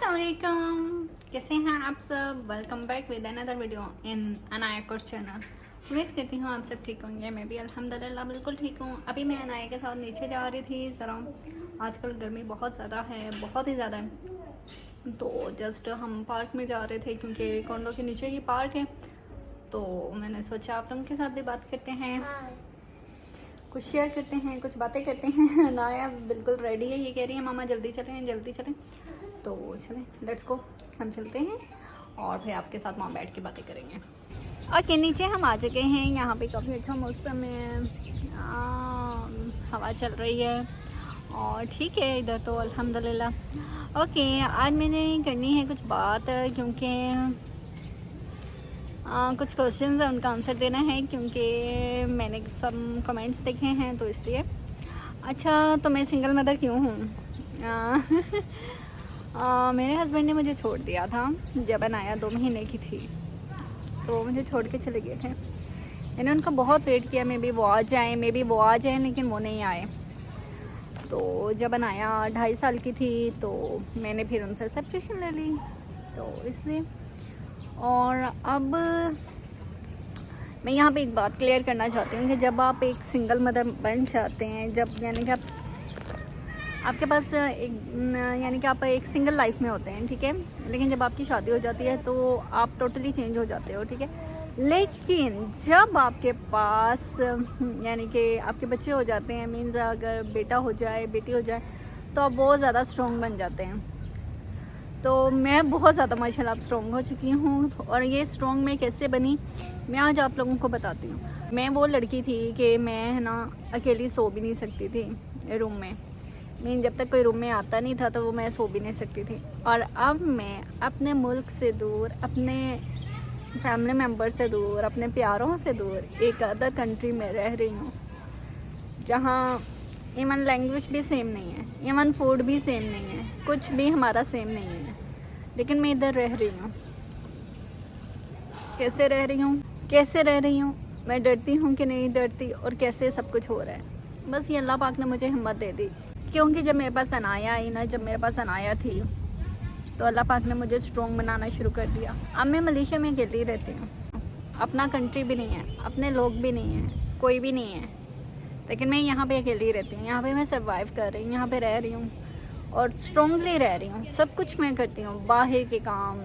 अस्सलामुअलैकुम, कैसे हैं आप सब। Welcome back with another video in Anaya course channel. उम्मीद करती हूँ आप सब ठीक होंगे। मैं भी अल्हम्दुलिल्लाह बिल्कुल ठीक हूँ। अभी मैं अनाया के साथ नीचे जा रही थी ज़रा। आजकल गर्मी बहुत ज़्यादा है, बहुत ही ज़्यादा है। तो जस्ट हम पार्क में जा रहे थे क्योंकि कॉन्डो के नीचे ही पार्क है। तो मैंने सोचा आप लोगों के साथ भी बात करते हैं, कुछ शेयर करते हैं, कुछ बातें करते हैं। अनाया बिल्कुल रेडी है, ये कह रही है मामा जल्दी चलें जल्दी चलें। तो चलें, लेट्स गो, हम चलते हैं और फिर आपके साथ वहाँ बैठ के बातें करेंगे। ओके, नीचे हम आ चुके हैं। यहाँ पे काफ़ी अच्छा मौसम है, हवा चल रही है और ठीक है इधर तो अल्हम्दुलिल्लाह। ओके, आज मैंने करनी है कुछ बात क्योंकि कुछ क्वेश्चंस हैं उनका आंसर देना है क्योंकि मैंने सब कमेंट्स देखे हैं तो इसलिए। अच्छा, तो मैं सिंगल मदर क्यों हूँ? मेरे हस्बैंड ने मुझे छोड़ दिया था जब अनाया 2 महीने की थी, तो मुझे छोड़ के चले गए थे। मैंने उनका बहुत वेट किया, मे बी वो आ जाए, लेकिन वो नहीं आए। तो जब अनाया 2.5 साल की थी तो मैंने फिर उनसे सेपरेशन ले ली, तो इसलिए। और अब मैं यहाँ पे एक बात क्लियर करना चाहती हूँ कि जब आप एक सिंगल मदर बन जाते हैं, जब यानी कि आपके पास यानी कि आप एक सिंगल लाइफ में होते हैं, ठीक है। लेकिन जब आपकी शादी हो जाती है तो आप टोटली चेंज हो जाते हो, ठीक है। लेकिन जब आपके पास यानी कि आपके बच्चे हो जाते हैं, मीन्स अगर बेटा हो जाए बेटी हो जाए, तो आप बहुत ज़्यादा स्ट्रॉन्ग बन जाते हैं। तो मैं बहुत ज़्यादा माशाल्लाह अब स्ट्रॉन्ग हो चुकी हूँ और ये स्ट्रॉन्ग मैं कैसे बनी मैं आज आप लोगों को बताती हूँ। मैं वो लड़की थी कि मैं है ना अकेली सो भी नहीं सकती थी रूम में। मीन जब तक कोई रूम में आता नहीं था तो वो मैं सो भी नहीं सकती थी। और अब मैं अपने मुल्क से दूर, अपने फैमिली मेम्बर से दूर, अपने प्यारों से दूर एक अदर कंट्री में रह रही हूँ जहाँ इवन लैंग्वेज भी सेम नहीं है, इवन फूड भी सेम नहीं है, कुछ भी हमारा सेम नहीं है। लेकिन मैं इधर रह रही हूँ। कैसे रह रही हूँ, मैं डरती हूँ कि नहीं डरती, और कैसे सब कुछ हो रहा है। बस ये अल्लाह पाक ने मुझे हिम्मत दे दी क्योंकि जब मेरे पास अनाया थी तो अल्लाह पाक ने मुझे स्ट्रॉन्ग बनाना शुरू कर दिया। अब मैं मलेशिया में अकेली रहती हूँ, अपना कंट्री भी नहीं है, अपने लोग भी नहीं हैं, कोई भी नहीं है, लेकिन मैं यहाँ पे अकेली रहती हूँ। यहाँ पे मैं सर्वाइव कर रही हूँ, यहाँ पे रह रही हूँ और स्ट्रॉन्गली रह रही हूँ। सब कुछ मैं करती हूँ, बाहर के काम,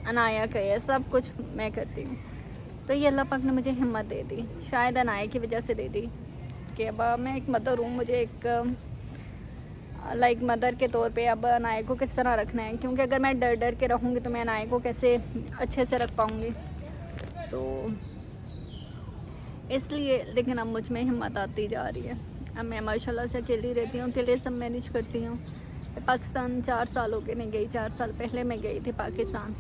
अनाया के सब कुछ मैं करती हूँ। तो ये अल्लाह पाक ने मुझे हिम्मत दे दी, शायद अनाया की वजह से दे दी कि अब मैं एक मदर हूँ। मुझे एक लाइक मदर के तौर पे अब अनाया को किस तरह रखना है, क्योंकि अगर मैं डर डर के रहूँगी तो मैं अनाया को कैसे अच्छे से रख पाऊँगी। तो इसलिए, लेकिन अब मुझ में हिम्मत आती जा रही है। अब मैं माशाल्लाह से अकेली रहती हूँ, अकेले सब मैनेज करती हूँ। पाकिस्तान 4 साल हो गए नहीं गई, 4 साल पहले मैं गई थी पाकिस्तान।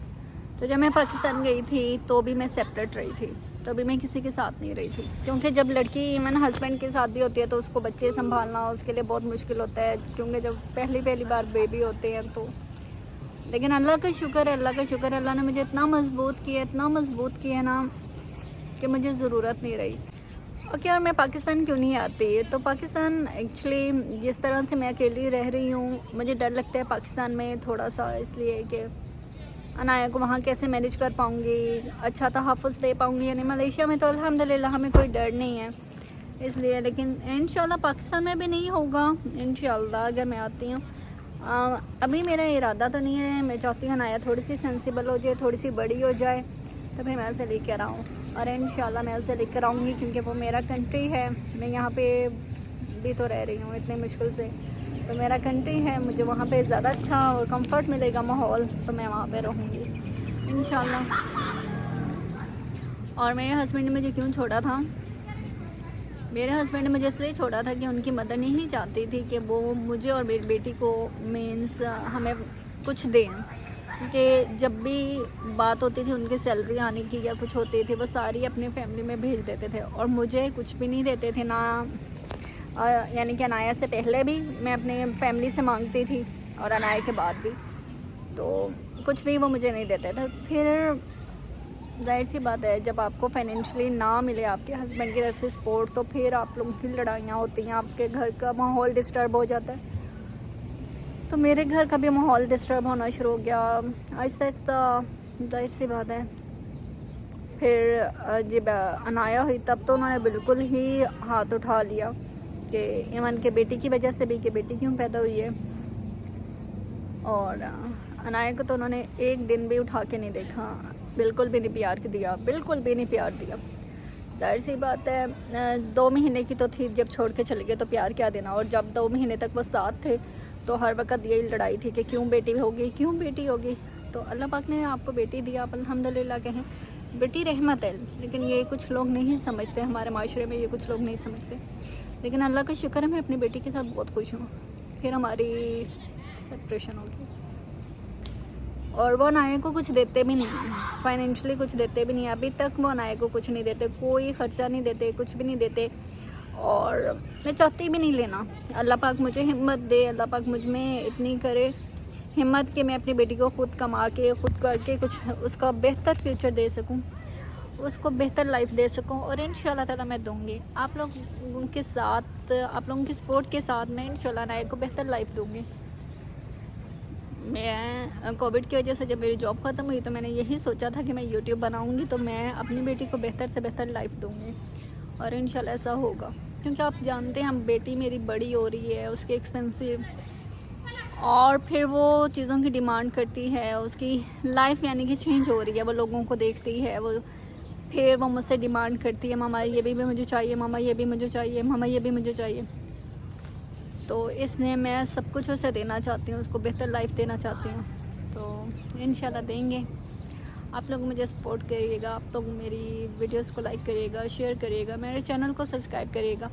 तो जब मैं पाकिस्तान गई थी तो भी मैं सेपरेट रही थी, तो भी मैं किसी के साथ नहीं रही थी, क्योंकि जब लड़की इवन हस्बैंड के साथ भी होती है तो उसको बच्चे संभालना उसके लिए बहुत मुश्किल होता है, क्योंकि जब पहली बार बेबी होते हैं तो। लेकिन अल्लाह का शुक्र है, अल्लाह ने मुझे इतना मजबूत किया ना कि मुझे ज़रूरत नहीं रही। ओके, और मैं पाकिस्तान क्यों नहीं आती? तो पाकिस्तान एक्चुअली जिस तरह से मैं अकेली रह रही हूँ, मुझे डर लगता है पाकिस्तान में थोड़ा सा, इसलिए कि अनाया को वहाँ कैसे मैनेज कर पाऊँगी, अच्छा तहफ़्फ़ुज़ दे पाऊँगी। यानी मलेशिया में तो अल्हम्दुलिल्लाह हमें कोई डर नहीं है इसलिए, लेकिन इंशाल्लाह पाकिस्तान में भी नहीं होगा इंशाल्लाह अगर मैं आती हूँ। अभी मेरा इरादा तो नहीं है, मैं चाहती हूँ अनाया थोड़ी सी सेंसिबल हो जाए, थोड़ी सी बड़ी हो जाए, तो फिर मैं उसे लेकर आऊँ। और इंशाल्लाह मैं उसे लेकर आऊँगी क्योंकि वो मेरा कंट्री है। मैं यहाँ पे भी तो रह रही हूँ इतने मुश्किल से, तो मेरा कंट्री है, मुझे वहाँ पे ज़्यादा अच्छा और कंफर्ट मिलेगा माहौल, तो मैं वहाँ पे रहूँगी इंशाल्लाह। और मेरे हस्बैंड ने मुझे क्यों छोड़ा था? मेरे हस्बैंड ने मुझे इसलिए छोड़ा था कि उनकी मदर नहीं चाहती थी कि वो मुझे और मेरी बेटी को मीन्स हमें कुछ दें, क्योंकि जब भी बात होती थी उनकी सैलरी आने की या कुछ होती थी वो सारी अपनी फैमिली में भेज देते थे और मुझे कुछ भी नहीं देते थे ना। यानी कि अनाया से पहले भी मैं अपने फैमिली से मांगती थी और अनाया के बाद भी, तो कुछ भी वो मुझे नहीं देते थे। फिर जाहिर सी बात है, जब आपको फाइनेंशियली ना मिले आपके हस्बैंड की तरफ से सपोर्ट, तो फिर आप लोगों की लड़ाइयाँ होती हैं, आपके घर का माहौल डिस्टर्ब हो जाता है। तो मेरे घर का भी माहौल डिस्टर्ब होना शुरू हो गया आहिस्ता आहिस्ता, जाहिर सी बात है। फिर जब अनाया हुई तब तो उन्होंने बिल्कुल ही हाथ उठा लिया कि ईमान के बेटी की वजह से भी, कि बेटी क्यों पैदा हुई है। और अनाया को तो उन्होंने एक दिन भी उठा के नहीं देखा, बिल्कुल भी नहीं प्यार दिया, बिल्कुल भी नहीं प्यार दिया। जाहिर सी बात है 2 महीने की तो थी, जब छोड़ के चले गए तो प्यार क्या देना। और जब 2 महीने तक वो साथ थे तो हर वक्त यही लड़ाई थी कि क्यों बेटी होगी, क्यों बेटी होगी। तो अल्लाह पाक ने आपको बेटी दिया, आप अल्हम्दुलिल्लाह कहें। बेटी रहमत है, लेकिन ये कुछ लोग नहीं समझते, हमारे माशरे में ये कुछ लोग नहीं समझते। लेकिन अल्लाह का शुक्र है मैं अपनी बेटी के साथ बहुत खुश हूँ। फिर हमारी सेपरेशन होगी और वो अनाया को कुछ देते भी नहीं हैं, फाइनेंशियली कुछ देते भी नहीं है। अभी तक वो अनाया को कुछ नहीं देते, कोई ख़र्चा नहीं देते, कुछ भी नहीं देते। और मैं चाहती भी नहीं लेना। अल्लाह पाक मुझे हिम्मत दे, अल्लाह पाक मुझ में इतनी करे हिम्मत कि मैं अपनी बेटी को खुद कमा के, खुद करके कुछ उसका बेहतर फ्यूचर दे सकूं, उसको बेहतर लाइफ दे सकूं। और इंशाल्लाह ताला मैं दूंगी आप लोगों के साथ, आप लोगों की सपोर्ट के साथ मैं इंशाल्लाह अनाया को बेहतर लाइफ दूंगी। मैं कोविड की वजह से जब मेरी जॉब ख़त्म हुई तो मैंने यही सोचा था कि मैं यूट्यूब बनाऊंगी तो मैं अपनी बेटी को बेहतर से बेहतर लाइफ दूंगी। और इंशाल्लाह ऐसा होगा, क्योंकि आप जानते हैं हम बेटी मेरी बड़ी हो रही है, उसकी एक्सपेंसिव, और फिर वो चीज़ों की डिमांड करती है, उसकी लाइफ यानी कि चेंज हो रही है, वो लोगों को देखती है, वो फिर वो मुझसे डिमांड करती है मामा ये भी मुझे चाहिए, मामा ये भी मुझे चाहिए, मामा ये भी मुझे चाहिए। तो इसलिए मैं सब कुछ उसे देना चाहती हूँ, उसको बेहतर लाइफ देना चाहती हूँ। तो इंशाल्लाह देंगे। आप लोग मुझे सपोर्ट करिएगा, आप लोग मेरी वीडियोस को लाइक करिएगा, शेयर करिएगा, मेरे चैनल को सब्सक्राइब करिएगा,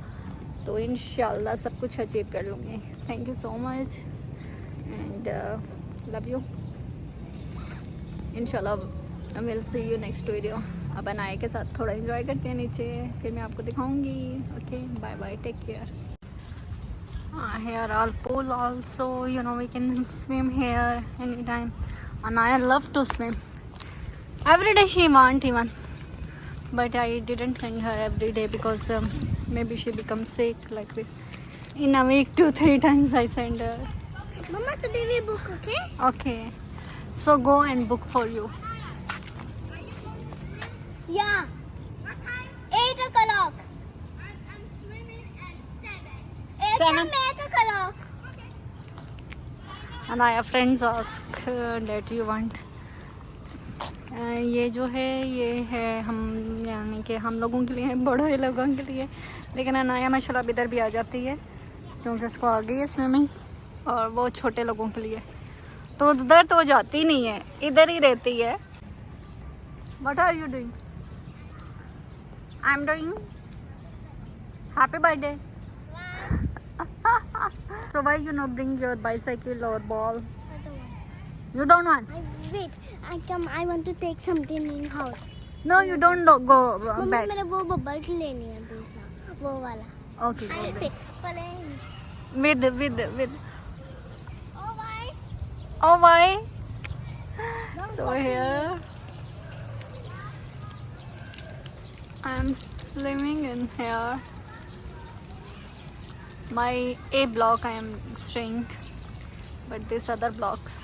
तो इंशाल्लाह सब कुछ अचीव कर लूँगी। Thank you so much and love you. इंशाल्लाह will see you next video. अब अनाया के साथ थोड़ा एंजॉय करते हैं नीचे, फिर मैं आपको दिखाऊंगी। Okay bye bye, take care. Here are pool also, you know, we can swim here anytime. Anaya love to swim. Every day she want even, but I didn't send her every day because maybe she becomes sick like this. In a week 2-3 times I send her. Mama, today we book, okay? Okay, so go and book for you. Yeah. What time? 8 o'clock. I'm swimming at 7. 7? 8 o'clock. Anaya friends ask that you want. ये जो है ये है हम, यानी कि हम लोगों के लिए है, बड़े लोगों के लिए। लेकिन अनाया माशाल्लाह इधर भी आ जाती है क्योंकि उसको आ गई है स्विमिंग, और वो छोटे लोगों के लिए तो उधर तो जाती नहीं है, इधर ही रहती है। What are you doing? I'm doing happy birthday. So why you not bring your bicycle or ball? I don't want. You don't want? Wait, I want to take something in house. No, you don't go mummy back. मेरे वो bubble लेनी है दूसरा, वो वाला। Okay, go back. पहले With. Oh why? Oh, why? Don't So go to here I am living in here. My A block I am staying, but these other blocks